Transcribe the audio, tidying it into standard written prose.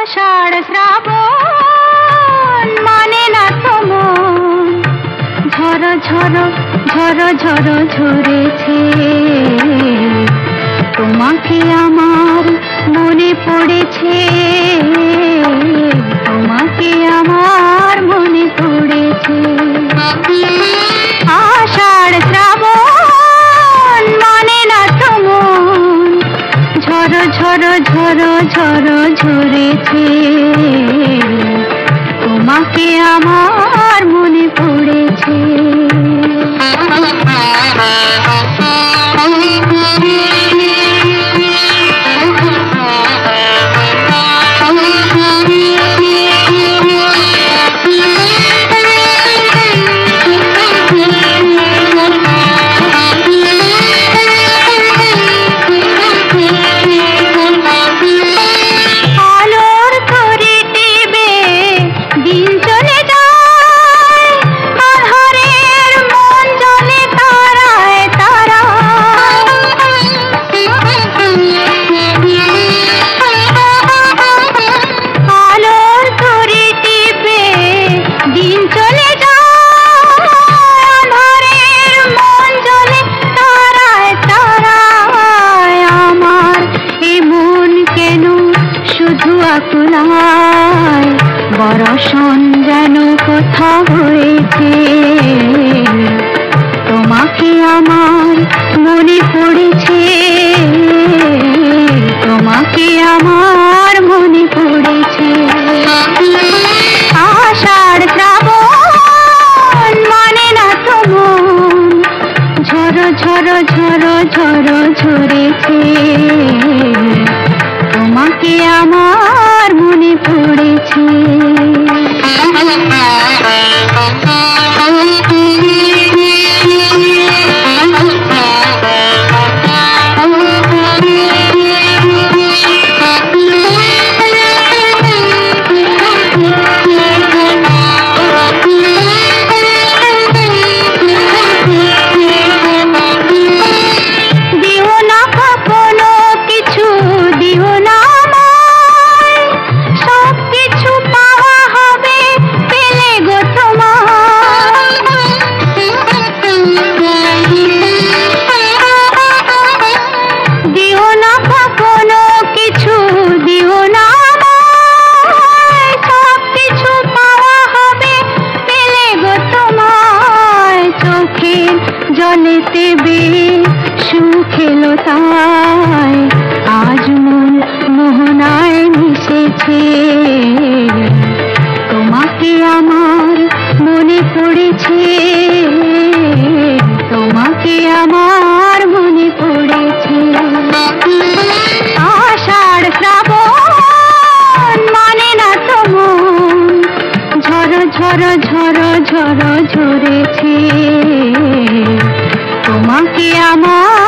আষাঢ় শ্রাবণ মানে না তো মন, ঝড় ঝড় ঝড় ঝড় ঝরেছে। তোমাকে আমার মনে পড়েছে, তোমাকে আমার মনে পড়েছে। আষাঢ় শ্রাবণ মানে না তো মন, ঝড় ঝড় ঝড় ঝড় ঝরেছে। তোমাকে আমার মনে পড়েছে। বরষণ যেন কোথা হয়েছে, তোমাকে আমার মনে পড়েছে, তোমাকে আমার মনে পড়েছে। আষাঢ় শ্রাবণ মানে না তো মন, ঝড় ঝড় ঝড় ঝড় ঝরেছে। তোমাকে আমার মনে পড়েছে। জলেতে সুখেলো তাই আজ মন মোহনায় মিশেছে। তোমাকে আমার মনে পড়েছে, তোমাকে আমার মনে পড়েছে। আষাঢ় শ্রাবণ মানে না তো মন, ঝড় ঝড় ঝড় ঝড় ঝরেছে। তোমাকে আমার